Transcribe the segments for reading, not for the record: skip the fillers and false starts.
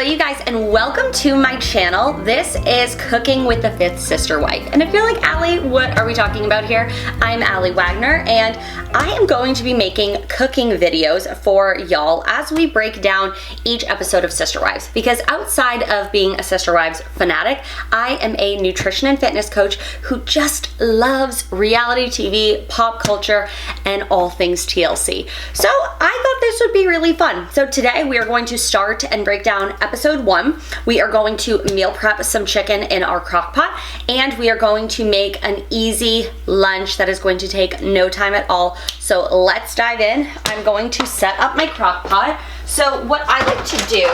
Hello you guys and welcome to my channel. This is Cooking with the Fifth Sister Wife. And if you're like, Allie, what are we talking about here? I'm Allie Wagner and I am going to be making cooking videos for y'all as we break down each episode of Sister Wives. Because outside of being a Sister Wives fanatic, I am a nutrition and fitness coach who just loves reality TV, pop culture, and all things TLC. So I thought this would be really fun. So today we are going to start and break down episode 1. We are going to meal prep some chicken in our crock pot, and we are going to make an easy lunch that is going to take no time at all. So let's dive in. I'm going to set up my crock pot. So what I like to do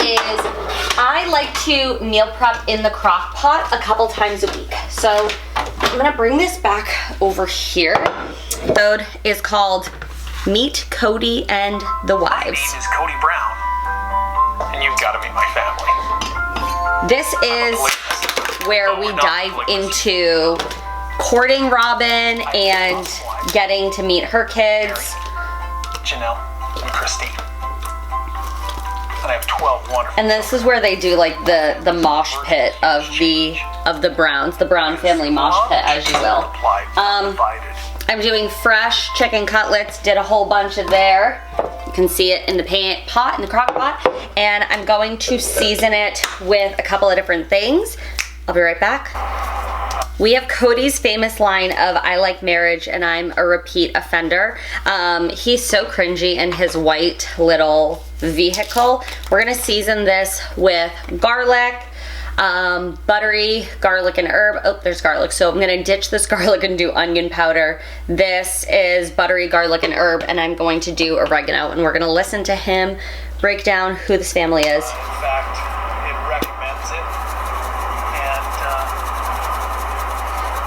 is I like to meal prep in the crock pot a couple times a week. So I'm gonna bring this back over here. The episode is called Meet Cody and the Wives. My name is Cody Brown, and you've got to meet my family. This is where we dive into courting Robin and getting to meet her kids. Janelle and Christine. And I have 12 wonderful. And this is where they do like the mosh pit of the Browns, the Brown family mosh pit, as you will. I'm doing fresh chicken cutlets, did a whole bunch of there. You can see it in the pot, in the crock pot. And I'm going to season it with a couple of different things. I'll be right back. We have Cody's famous line of, "I like marriage and I'm a repeat offender." He's so cringy in his white little vehicle. We're gonna season this with garlic, buttery garlic and herb. Oh, there's garlic. So I'm gonna ditch this garlic and do onion powder. This is buttery garlic and herb, and I'm going to do oregano, and we're gonna listen to him break down who this family is. In fact, it recommends it, and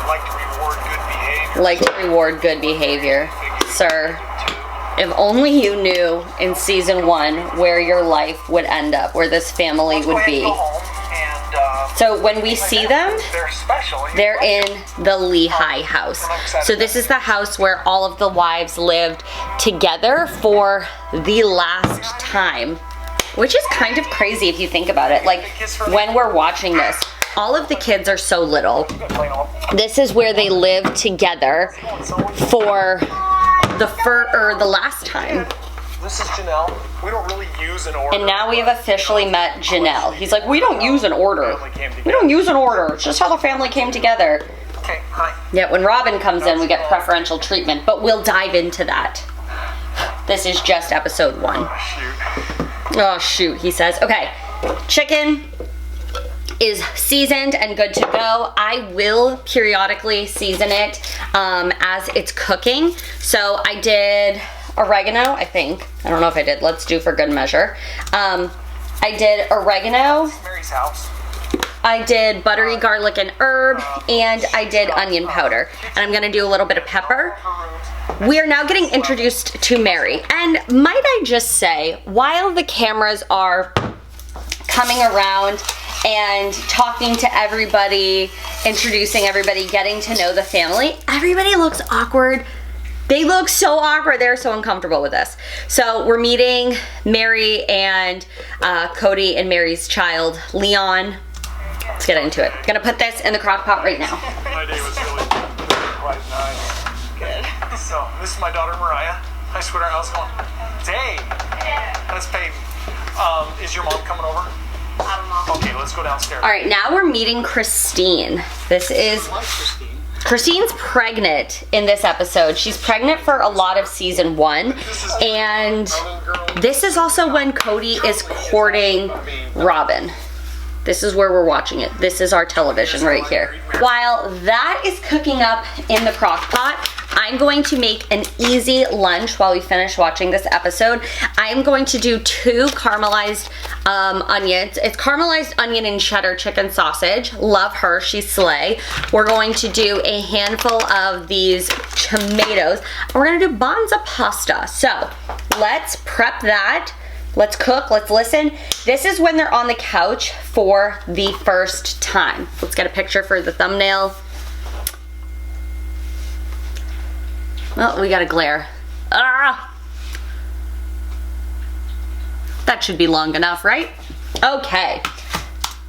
like to reward good behavior. Like to reward good behavior. Sir, if only you knew in season 1 where your life would end up, where this family would be. So when we see them, they're in the Lehigh house. So this is the house where all of the wives lived together for the last time, which is kind of crazy if you think about it. Like when we're watching this, all of the kids are so little. This is where they lived together for the last time. This is Janelle. We don't really use an order. And now we have officially met Janelle. He's like, we don't use an order. We don't use an order. It's just how the family came together. Okay, hi. Yeah, when Robin comes in, we get preferential treatment, but we'll dive into that. This is just episode 1. Oh, shoot, he says. Okay, chicken is seasoned and good to go. I will periodically season it as it's cooking. So I did oregano, I think. I don't know if I did. Let's do for good measure. I did oregano. Mary's house. I did buttery garlic and herb, and I did onion powder. And I'm gonna do a little bit of pepper. We are now getting introduced to Mary. And might I just say, while the cameras are coming around and talking to everybody, introducing everybody, getting to know the family, everybody looks awkward. They look so awkward. They're so uncomfortable with us. So we're meeting Mary and Cody and Mary's child, Leon. Let's get into it. Gonna put this in the crock pot right now. My day was really quite nice. Good. So this is my daughter Mariah. Hi, sweetheart. How's it going? Day. That's Peyton. Is your mom coming over? I don't know. Okay, let's go downstairs. All right, now we're meeting Christine. This is Christine's pregnant in this episode. She's pregnant for a lot of season 1, and this is also when Cody is courting Robin. This is where we're watching it. This is our television right here. While that is cooking up in the crock pot, I'm going to make an easy lunch while we finish watching this episode. I'm going to do 2 caramelized onions. It's caramelized onion and cheddar chicken sausage. Love her, she's slay. We're going to do a handful of these tomatoes. We're gonna do bonza pasta. So let's prep that. Let's cook, let's listen. This is when they're on the couch for the first time. Let's get a picture for the thumbnail. Well, we got a glare. Ah! That should be long enough, right? Okay,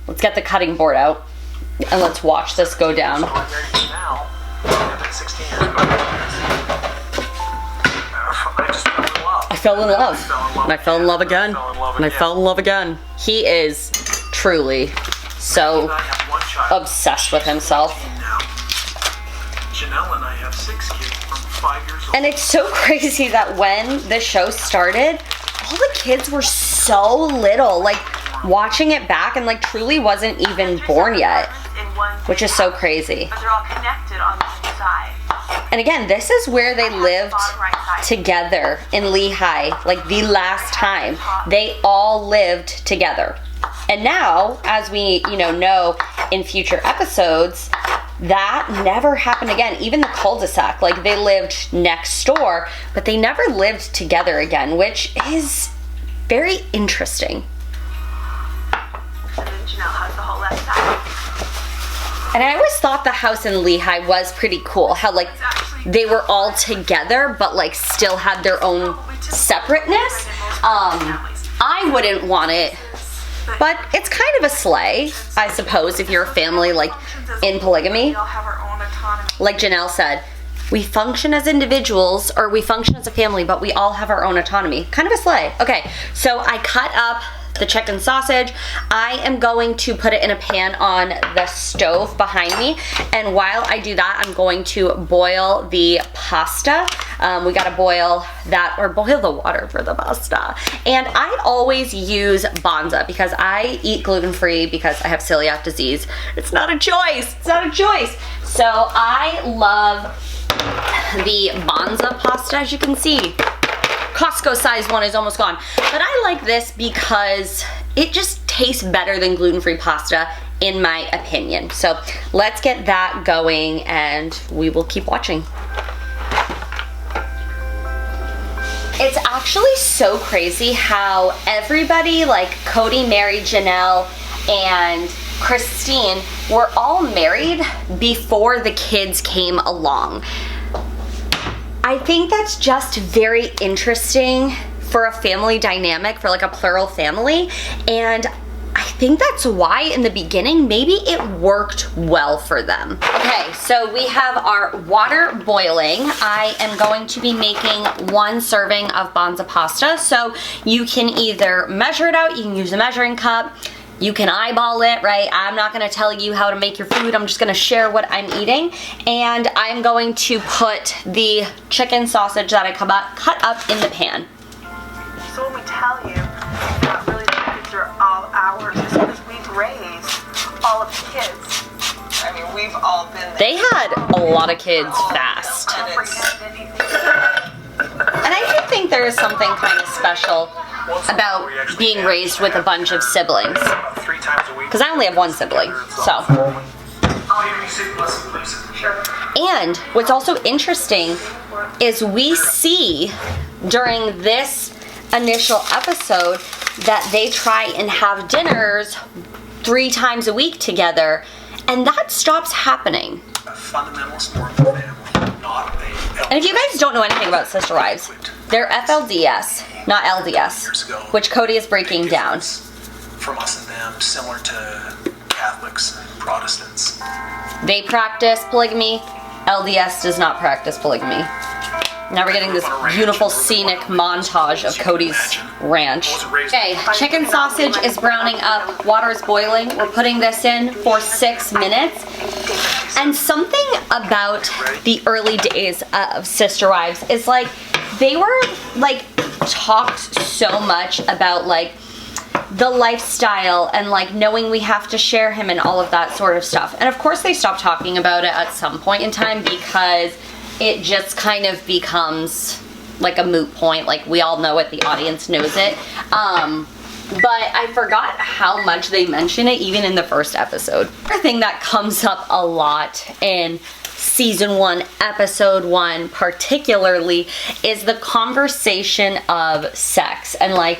let's get the cutting board out and let's watch this go down. So I'm ready now. I've been 16 years ago. I just fell in love. I fell in love. And I fell in love again. And I fell in love again. He is truly so obsessed with himself. Janelle and I have 6 kids from 5 years old. And it's so crazy that when the show started, all the kids were so little. Like, watching it back, and like truly wasn't even born yet, which is so crazy. But they're all connected on the side. And again, this is where they lived together in Lehigh, like the last time. They all lived together. And now, as we, know in future episodes, that never happened again. Even the cul-de-sac, like they lived next door, but they never lived together again, which is very interesting. And then Janelle has the whole left side. And I always thought the house in Lehigh was pretty cool. How like they were all together, but like still had their own separateness. I wouldn't want it, but it's kind of a sleigh, I suppose, if you're a family like in polygamy. We all have our own autonomy. Like Janelle said, we function as individuals, or we function as a family, but we all have our own autonomy. Kind of a sleigh. Okay, so I cut up the chicken sausage. I am going to put it in a pan on the stove behind me, and while I do that, I'm going to boil the pasta. We gotta boil that, or boil the water for the pasta. And I always use Banza because I eat gluten-free because I have celiac disease. It's not a choice. It's not a choice. So I love the Banza pasta, as you can see. Costco size one is almost gone. But I like this because it just tastes better than gluten-free pasta, in my opinion. So let's get that going and we will keep watching. It's actually so crazy how everybody, like Cody, Mary, Janelle, and Christine, were all married before the kids came along. I think that's just very interesting for a family dynamic, for like a plural family, and I think that's why in the beginning maybe it worked well for them. Okay, so we have our water boiling. I am going to be making 1 serving of Banza pasta, so you can either measure it out, you can use a measuring cup, you can eyeball it, right? I'm not gonna tell you how to make your food. I'm just gonna share what I'm eating. And I'm going to put the chicken sausage that I cut up in the pan. So when we tell you that really the kids are all ours, it's because we've raised all of the kids. I mean, we've all been there. They had a lot of kids fast. Comprehend anything. And I do think there is something kind of special about being raised with a bunch of siblings. 3 times a week. Because I only have 1 sibling, so. And what's also interesting is we see during this initial episode that they try and have dinners 3 times a week together, and that stops happening. Fundamentalist form of family, not a. And if you guys don't know anything about Sister Wives, they're FLDS, not LDS, which Cody is breaking down. From us and them, similar to Catholics and Protestants. They practice polygamy. LDS does not practice polygamy. Now we're getting this beautiful scenic montage of Cody's ranch. Okay, chicken sausage is browning up, water is boiling. We're putting this in for 6 minutes. And something about the early days of Sister Wives is like, they were like talked so much about like the lifestyle and like knowing we have to share him and all of that sort of stuff. And of course they stopped talking about it at some point in time because it just kind of becomes like a moot point. Like we all know it, the audience knows it. But I forgot how much they mention it even in the first episode. Another thing that comes up a lot in season 1, episode 1 particularly, is the conversation of sex. And like,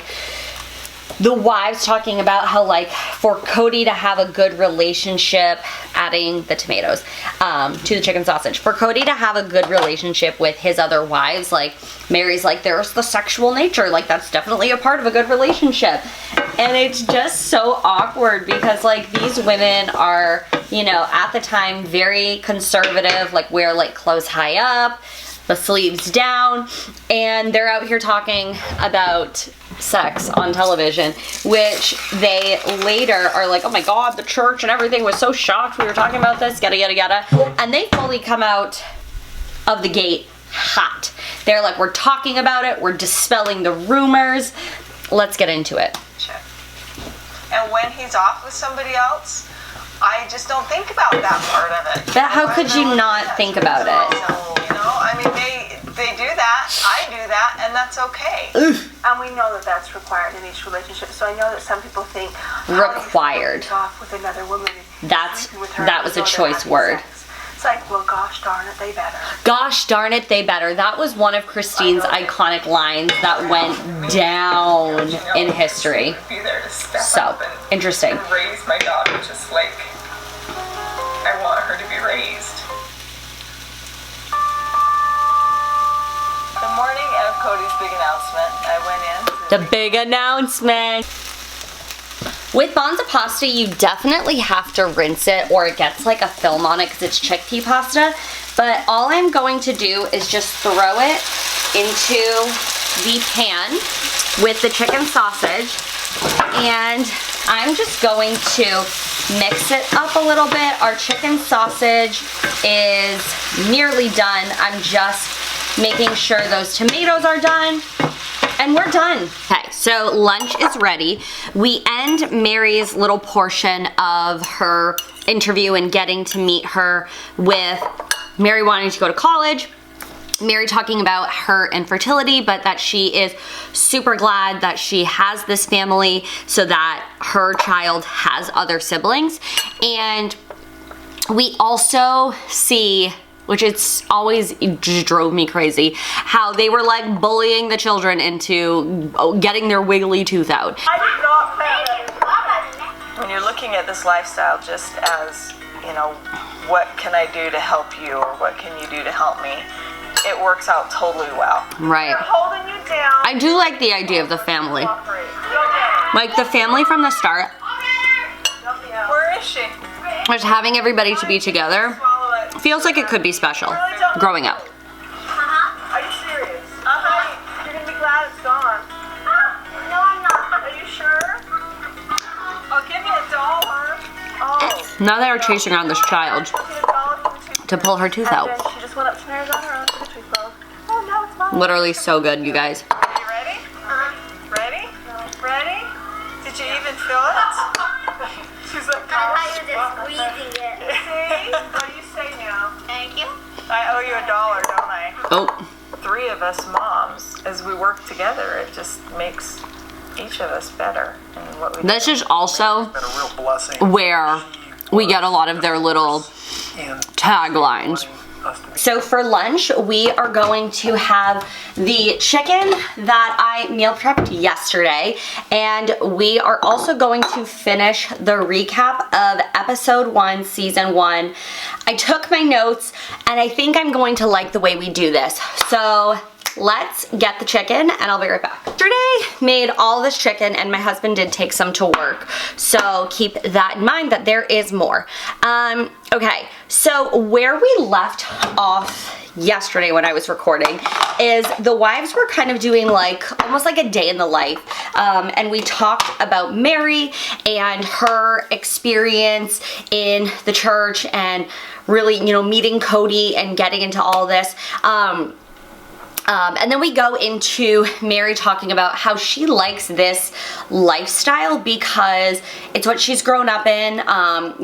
the wives talking about how, like, for Cody to have a good relationship, adding the tomatoes to the chicken sausage, for Cody to have a good relationship with his other wives, like, Mary's like, there's the sexual nature, like, that's definitely a part of a good relationship. And it's just so awkward because, like, these women are, you know, at the time very conservative, like, wear, like, clothes high up, the sleeves down, and they're out here talking about sex on television, which they later are like, oh my god, the church and everything was so shocked we were talking about this, yada yada yada, and they fully come out of the gate hot. They're like, we're talking about it, we're dispelling the rumors, let's get into it. And when he's off with somebody else, I just don't think about that part of it. But how could you not think about it? You know, I mean, they do that, I do that, and that's okay. Oof. And we know that that's required in each relationship. So I know that some people think required. Off with another woman. That was a choice word. Sex. It's like, well, gosh darn it, they better. Gosh darn it, they better. That was one of Christine's iconic lines that went down in history. So, interesting. And raise my daughter just like I want her to be raised. The morning of Cody's big announcement, I went in. The big announcement. With Bonza pasta, you definitely have to rinse it or it gets like a film on it because it's chickpea pasta. But all I'm going to do is just throw it into the pan with the chicken sausage. And I'm just going to mix it up a little bit. Our chicken sausage is nearly done. I'm just making sure those tomatoes are done. And we're done. Okay, so lunch is ready. We end Mary's little portion of her interview and getting to meet her with Mary wanting to go to college, Mary talking about her infertility, but that she is super glad that she has this family so that her child has other siblings. And we also see, which it's always just drove me crazy, how they were like bullying the children into getting their wiggly tooth out. I did not plan it. When you're looking at this lifestyle just as, you know, what can I do to help you or what can you do to help me, it works out totally well. Right. They're holding you down. I do like the idea of the family. Like the family from the start. Where is she? Just having everybody to be together feels like it could be special growing up. Are you serious? You're gonna be glad it's gone. No, I'm not. Are you sure? Oh, give me $1. Oh. Now they are chasing around this child to pull her tooth out. And then she just went upstairs on her own to the tooth pulled. Oh, no, it's fine. Literally so good, you guys. Are you ready? Ready? Ready? Did you even feel it? She's like, I thought you were just squeezing it. see? What do you say now? Thank you. I owe you $1, don't I? Oh, 3 of us moms, as we work together, it just makes each of us better in what we do. this is also Been a real blessing. where we get a lot of their little And taglines. us to be So for lunch, we are going to have the chicken that I meal prepped yesterday, and we are also going to finish the recap of episode 1, season 1. I took my notes, and I think I'm going to like the way we do this. So let's get the chicken, and I'll be right back. Yesterday, made all this chicken, and my husband did take some to work. So keep that in mind that there is more. Okay, so where we left off yesterday when I was recording is the wives were kind of doing like almost like a day in the life, and we talked about Mary and her experience in the church and really, you know, meeting Cody and getting into all this. And then we go into Mary talking about how she likes this lifestyle because it's what she's grown up in.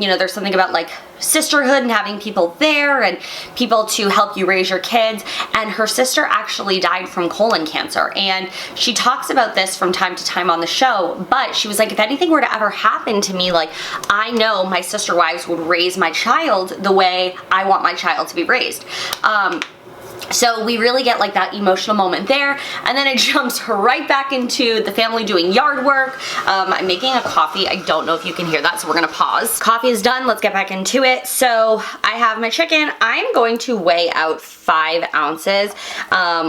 You know, there's something about like sisterhood and having people there and people to help you raise your kids. And her sister actually died from colon cancer. And she talks about this from time to time on the show, but she was like, if anything were to ever happen to me, like, I know my sister wives would raise my child the way I want my child to be raised. So we really get like that emotional moment there, and then it jumps right back into the family doing yard work. I'm making a coffee. I don't know if you can hear that, so we're gonna pause. Coffee is done, let's get back into it. So I have my chicken. I'm going to weigh out 5 ounces,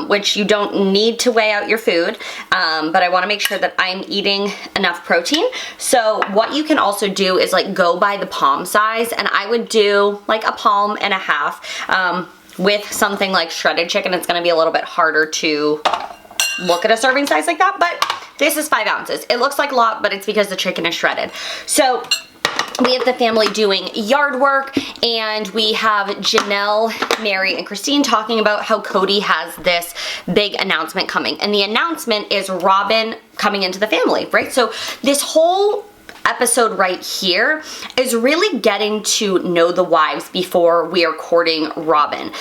which you don't need to weigh out your food, but I wanna make sure that I'm eating enough protein. So what you can also do is like go by the palm size, and I would do like a palm and a half. With something like shredded chicken, it's gonna be a little bit harder to look at a serving size like that, but this is 5 ounces. It looks like a lot, but it's because the chicken is shredded. So we have the family doing yard work, and we have Janelle, Mary, and Christine talking about how Cody has this big announcement coming. And the announcement is Robin coming into the family, right? So this whole episode right here is really getting to know the wives before we are courting Robin.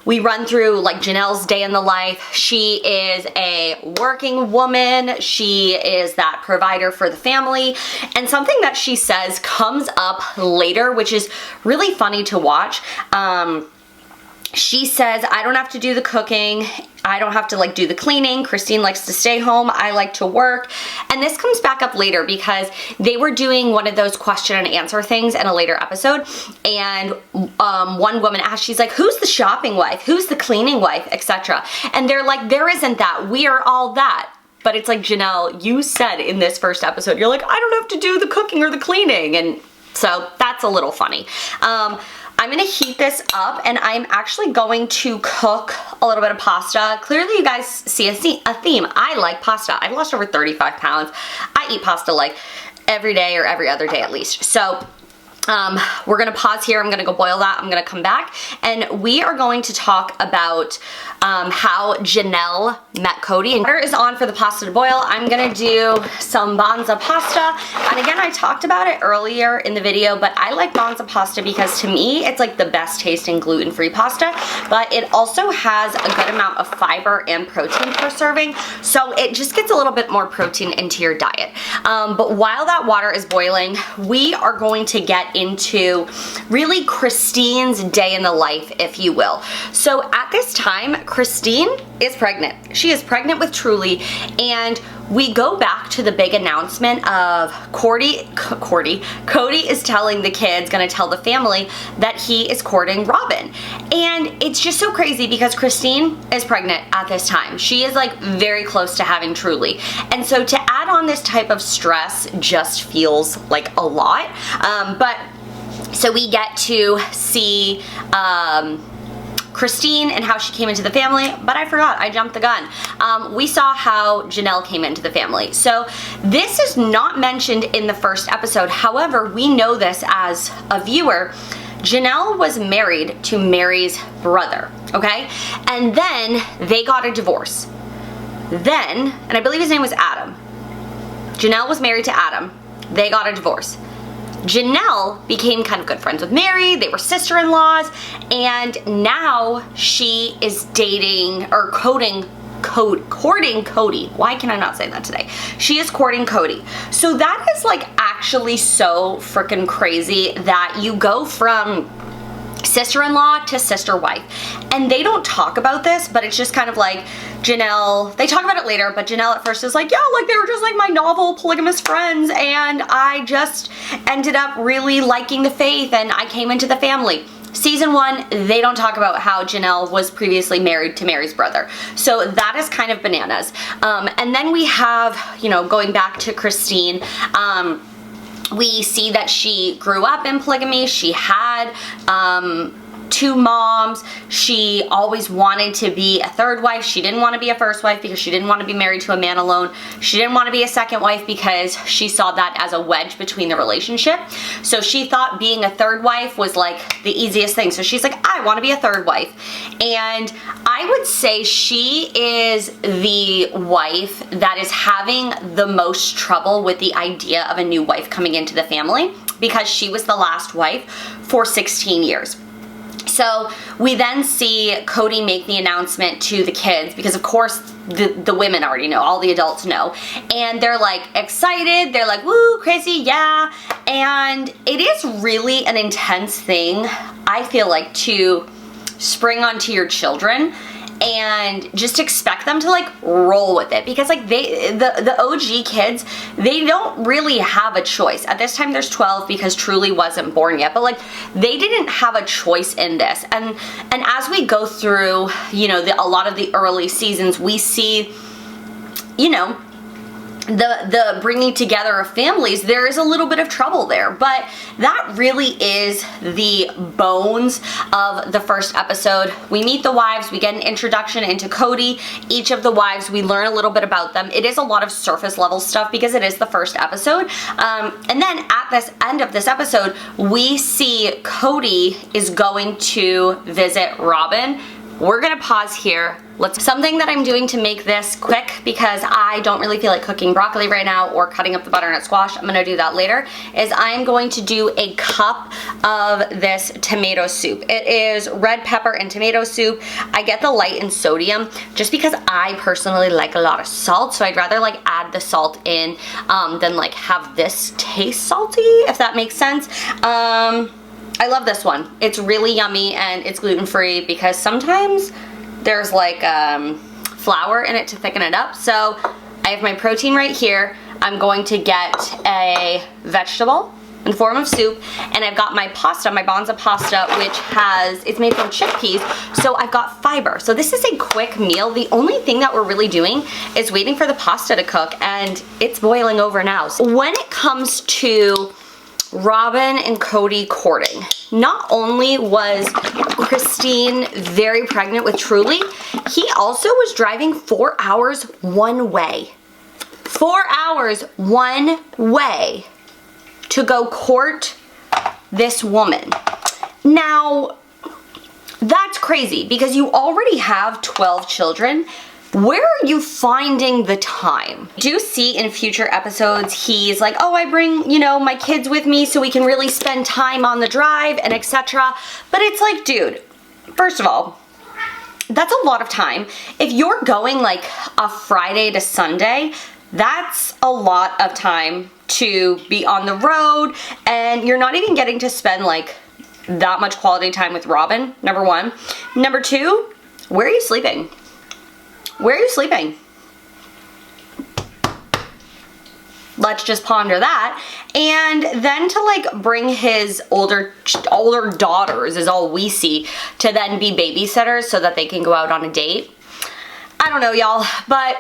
We run through like Janelle's day in the life. She is a working woman. She is that provider for the family. And something that she says comes up later, which is really funny to watch. She says, I don't have to do the cooking. I don't have to like do the cleaning. Christine likes to stay home. I like to work. And this comes back up later because they were doing one of those question and answer things in a later episode. And one woman asked, she's like, who's the shopping wife? Who's the cleaning wife, etc. And they're like, there isn't that. We are all that. But it's like, Janelle, you said in this first episode, you're like, I don't have to do the cooking or the cleaning. And so that's a little funny. I'm gonna heat this up, and I'm actually going to cook a little bit of pasta. Clearly you guys see a theme. I like pasta. I've lost over 35 pounds. I eat pasta like every day or every other day at least. So we're gonna pause here. I'm gonna go boil that. I'm gonna come back, and we are going to talk about how Janelle met Cody. And water is on for the pasta to boil. I'm gonna do some Banza pasta. And again, I talked about it earlier in the video, but I like Banza pasta because to me, it's like the best tasting gluten-free pasta, but it also has a good amount of fiber and protein per serving. So it just gets a little bit more protein into your diet. But while that water is boiling, we are going to get into really Christine's day in the life, if you will. So at this time, Christine is pregnant. She is pregnant with Truly, and we go back to the big announcement of Cody is telling the kids, gonna tell the family that he is courting Robin. And it's just so crazy because Christine is pregnant at this time. She is like very close to having Truly. And so to add on this type of stress just feels like a lot. So we get to see Christine and how she came into the family, but I forgot, I jumped the gun. We saw how Janelle came into the family. So this is not mentioned in the first episode. However, we know this as a viewer. Janelle was married to Mary's brother, okay? And then they got a divorce. Then, and I believe his name was Adam. Janelle was married to Adam. They got a divorce. Janelle became kind of good friends with Mary. They were sister-in-laws, and now she is dating or courting Cody. Why can I not say that today? She is courting Cody. So that is like actually so freaking crazy that you go from sister-in-law to sister-wife. And they don't talk about this, but it's just kind of like Janelle, they talk about it later, but Janelle at first is like, yeah, like they were just like my novel polygamous friends, and I just ended up really liking the faith, and I came into the family. Season 1, they don't talk about how Janelle was previously married to Mary's brother. So that is kind of bananas. And then we have, you know, going back to Christine, we see that she grew up in polygamy. She had 2 moms. She always wanted to be a third wife. She didn't want to be a first wife because she didn't want to be married to a man alone. She didn't want to be a second wife because she saw that as a wedge between the relationship. So she thought being a third wife was like the easiest thing. So she's like, I want to be a third wife. And I would say she is the wife that is having the most trouble with the idea of a new wife coming into the family because she was the last wife for 16 years. So we then see Cody make the announcement to the kids because of course the women already know, all the adults know, and they're like excited, they're like, woo, crazy, yeah. And it is really an intense thing, I feel like, to spring onto your children and just expect them to like roll with it, because like the OG kids, they don't really have a choice. At this time there's 12 because Truly wasn't born yet, but like they didn't have a choice in this. And as we go through, you know, a lot of the early seasons, we see, you know, the bringing together of families. There is a little bit of trouble there, but that really is the bones of the first episode. We meet the wives, we get an introduction into Cody, each of the wives, we learn a little bit about them. It is a lot of surface level stuff because it is the first episode. And then at this end of this episode, we see Cody is going to visit Robin. We're gonna pause here. Something that I'm doing to make this quick, because I don't really feel like cooking broccoli right now or cutting up the butternut squash, I'm gonna do that later, is I'm going to do a cup of this tomato soup. It is red pepper and tomato soup. I get the light in sodium just because I personally like a lot of salt, so I'd rather like add the salt in than like have this taste salty, if that makes sense. I love this one. It's really yummy and it's gluten-free, because sometimes there's like flour in it to thicken it up. So I have my protein right here. I'm going to get a vegetable in form of soup, and I've got my pasta, my Bonza pasta, which it's made from chickpeas, so I've got fiber. So this is a quick meal. The only thing that we're really doing is waiting for the pasta to cook, and it's boiling over now. So when it comes to Robin and Cody courting, not only was Christine very pregnant with Truly, he also was driving 4 hours one way. 4 hours one way to go court this woman. Now, that's crazy because you already have 12 children. Where are you finding the time? Do you see in future episodes he's like, oh, I bring, you know, my kids with me so we can really spend time on the drive and etc. But it's like, dude, first of all, that's a lot of time. If you're going like a Friday to Sunday, that's a lot of time to be on the road, and you're not even getting to spend like that much quality time with Robin, number one. Number two, where are you sleeping? Where are you sleeping? Let's just ponder that. And then to like bring his older daughters, is all we see, to then be babysitters so that they can go out on a date. I don't know, y'all, but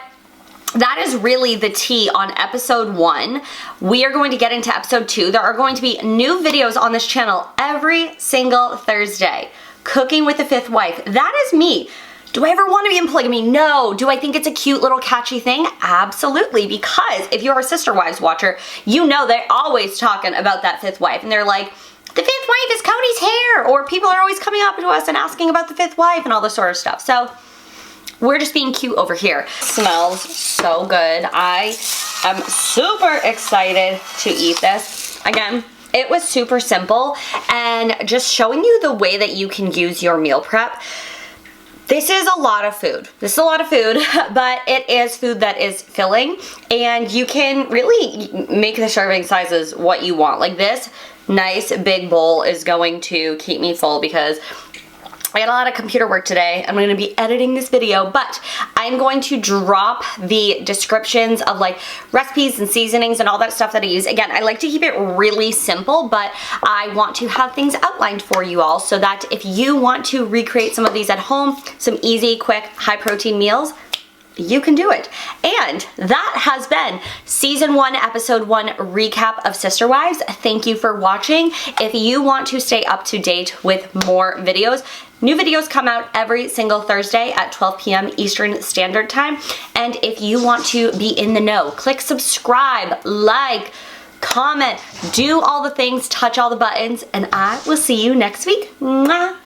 that is really the tea on episode 1. We are going to get into episode 2. There are going to be new videos on this channel every single Thursday. Cooking with the Fifth Wife. That is me. Do I ever want to be in polygamy? No. Do I think it's a cute little catchy thing? Absolutely, because if you're a Sister Wives watcher, you know they're always talking about that fifth wife, and they're like, the fifth wife is Cody's hair, or people are always coming up to us and asking about the fifth wife and all this sort of stuff. So we're just being cute over here. Smells so good. I am super excited to eat this. Again, it was super simple, and just showing you the way that you can use your meal prep. This is a lot of food. This is a lot of food, but it is food that is filling, and you can really make the serving sizes what you want. Like this nice big bowl is going to keep me full because I got a lot of computer work today. I'm going to be editing this video, but I'm going to drop the descriptions of like recipes and seasonings and all that stuff that I use. Again, I like to keep it really simple, but I want to have things outlined for you all so that if you want to recreate some of these at home, some easy, quick, high protein meals, you can do it. And that has been season 1, episode 1 recap of Sister Wives. Thank you for watching. If you want to stay up to date with more videos, new videos come out every single Thursday at 12 p.m. Eastern Standard Time. And if you want to be in the know, click subscribe, like, comment, do all the things, touch all the buttons, and I will see you next week. Mwah.